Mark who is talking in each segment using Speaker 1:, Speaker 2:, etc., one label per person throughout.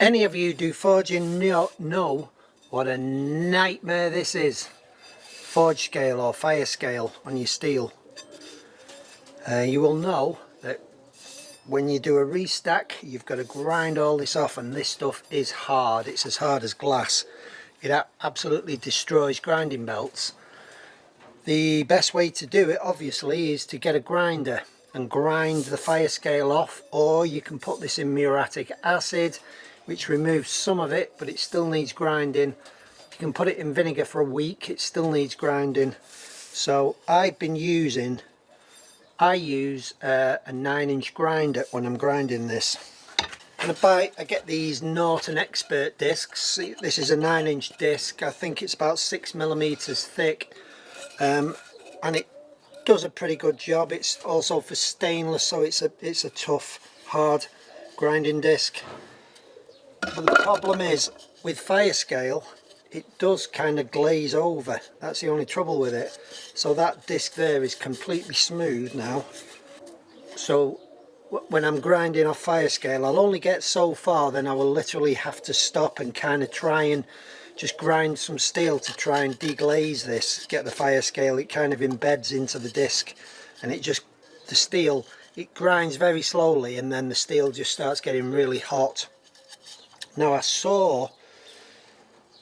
Speaker 1: Any of you do forging know what a nightmare this is. Forge scale or fire scale on your steel. You will know that when you do a restack, you've got to grind all this off, and this stuff is hard. It's as hard as glass. It absolutely destroys grinding belts. The best way to do it obviously is to get a grinder and grind the fire scale off, or you can put this in muriatic acid, which removes some of it, but it still needs grinding. You can put it in vinegar for a week, it still needs grinding. So I use a 9-inch grinder when I'm grinding this. And I get these Norton Expert discs. This is a 9-inch disc. I think it's about 6mm thick, and it does a pretty good job. It's also for stainless, so it's a tough, hard grinding disc. But the problem is with fire scale, it does kind of glaze over. That's the only trouble with it. So that disc there is completely smooth now. So when I'm grinding off fire scale, I'll only get so far, then I will literally have to stop and kind of try and just grind some steel to try and deglaze this, get the fire scale. It kind of embeds into the disc, and the steel, it grinds very slowly, and then the steel just starts getting really hot. Now,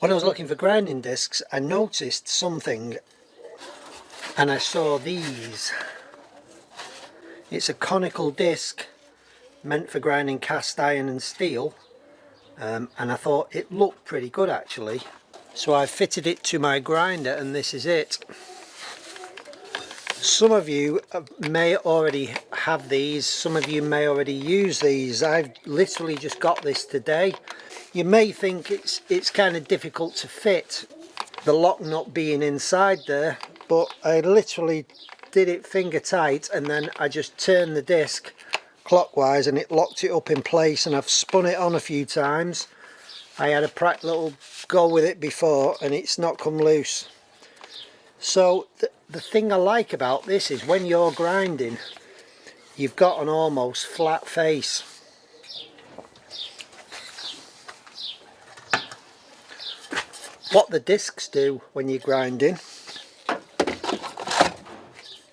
Speaker 1: when I was looking for grinding discs, I noticed something, and I saw these. It's a conical disc meant for grinding cast iron and steel, and I thought it looked pretty good actually. So I fitted it to my grinder, and this is it. Some of you may already have these, some of you may already use these. I've literally just got this today. You may think it's kind of difficult to fit, the lock nut being inside there, but I literally did it finger tight, and then I just turned the disc clockwise and it locked it up in place, and I've spun it on a few times. I had a little go with it before and it's not come loose. So the thing I like about this is when you're grinding, you've got an almost flat face. What the discs do when you're grinding,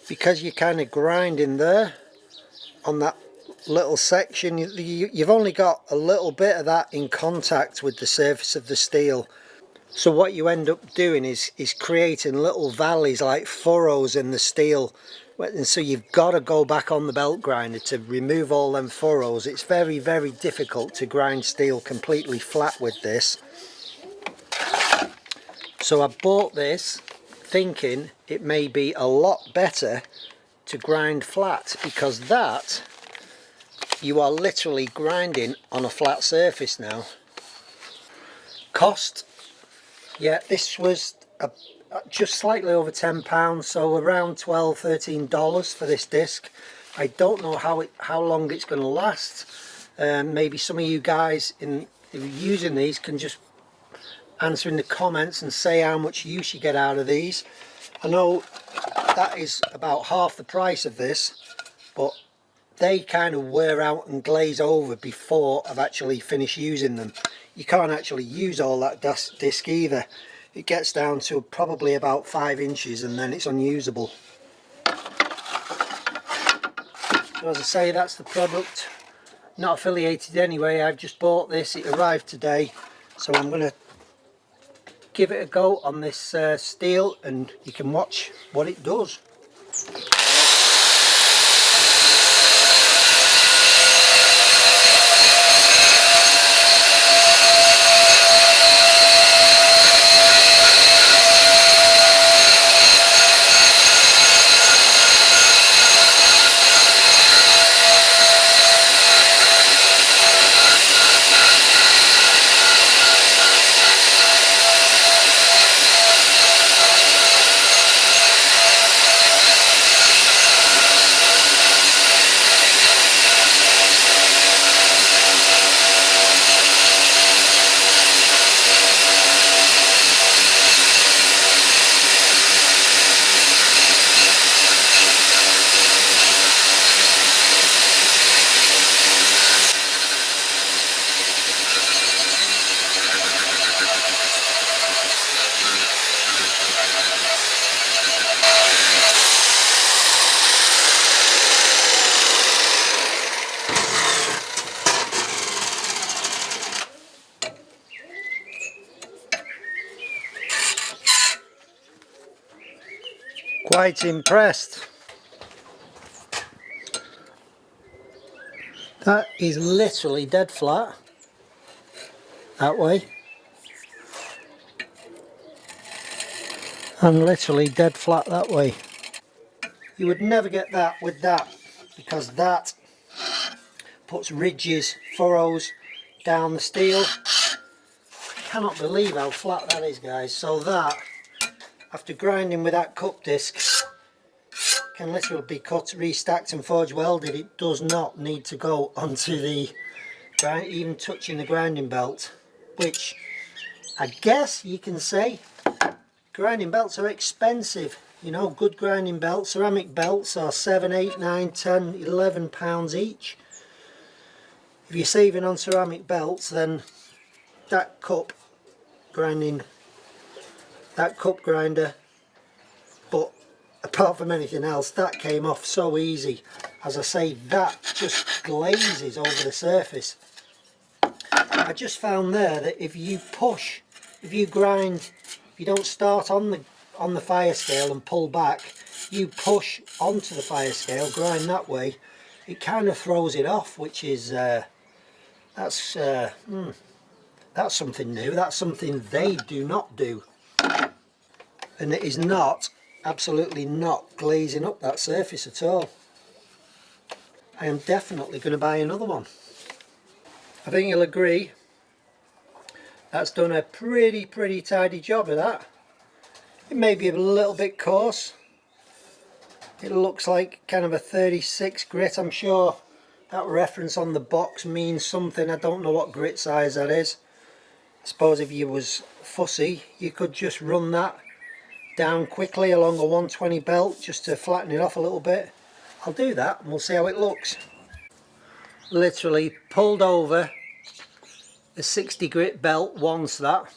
Speaker 1: because you're kind of grinding there on that little section, you've only got a little bit of that in contact with the surface of the steel. So what you end up doing is creating little valleys, like furrows in the steel, and so you've got to go back on the belt grinder to remove all them furrows. It's very, very difficult to grind steel completely flat with this. So I bought this thinking it may be a lot better to grind flat, because that, you are literally grinding on a flat surface now. Cost, yeah, this was just slightly over £10, so around $12–13 for this disc. I don't know how long it's going to last. Maybe some of you guys who are using these can just answer in the comments and say how much use you get out of these. I know that is about half the price of this, but they kind of wear out and glaze over before I've actually finished using them. You can't actually use all that disc either. It gets down to probably about 5 inches and then it's unusable. So as I say, that's the product. Not affiliated anyway, I've just bought this. It arrived today, so I'm going to give it a go on this steel, and you can watch what it does. quite impressed. That is literally dead flat that way, and literally dead flat that way. You would never get that with that, because that puts ridges, furrows down the steel. I cannot believe how flat that is, guys. So that, after grinding with that cup disc, can literally be cut, restacked and forge welded. It does not need to go onto the even touching the grinding belt, which I guess you can say grinding belts are expensive. You know, good grinding belts, ceramic belts, are 7, 8, 9, 10, 11 pounds each. If you're saving on ceramic belts, then that cup grinder, but apart from anything else, that came off so easy. As I say, that just glazes over the surface. I just found there that if you push, if you grind, if you don't start on the fire scale and pull back, you push onto the fire scale, grind that way, it kind of throws it off, which is that's something new. That's something they do not do, and it is not, absolutely not, glazing up that surface at all. I am definitely going to buy another one. I think you'll agree that's done a pretty tidy job of that. It may be a little bit coarse. It looks like kind of a 36 grit. I'm sure that reference on the box means something. I don't know what grit size that is. I suppose if you was fussy, you could just run that down quickly along a 120 belt just to flatten it off a little bit. I'll do that and we'll see how it looks. Literally pulled over a 60 grit belt once. That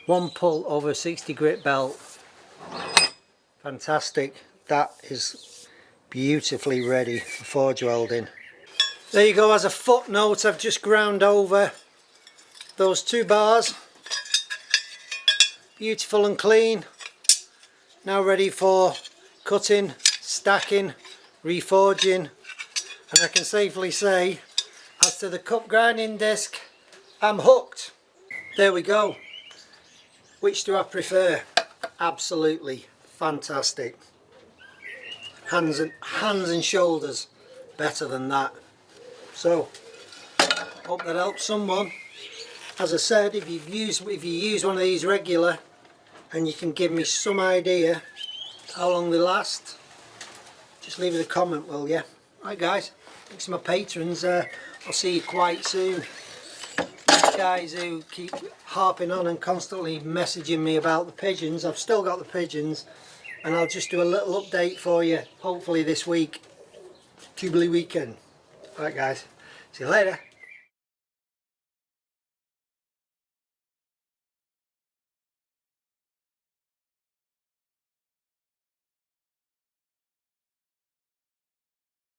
Speaker 1: one pull over a 60 grit belt. Fantastic. That is beautifully ready for forge welding. There you go. As a footnote, I've just ground over those 2 bars. Beautiful and clean. Now ready for cutting, stacking, reforging, and I can safely say, as to the cup grinding disc, I'm hooked. There we go. Which do I prefer? Absolutely fantastic. Hands and shoulders better than that. So hope that helps someone. As I said, if you use one of these regular, and you can give me some idea how long they last, just leave it a comment, will you? Right guys, thanks to my patrons. I'll see you quite soon. These guys who keep harping on and constantly messaging me about the pigeons, I've still got the pigeons, and I'll just do a little update for you, hopefully this week, Jubilee weekend. Right guys, see you later.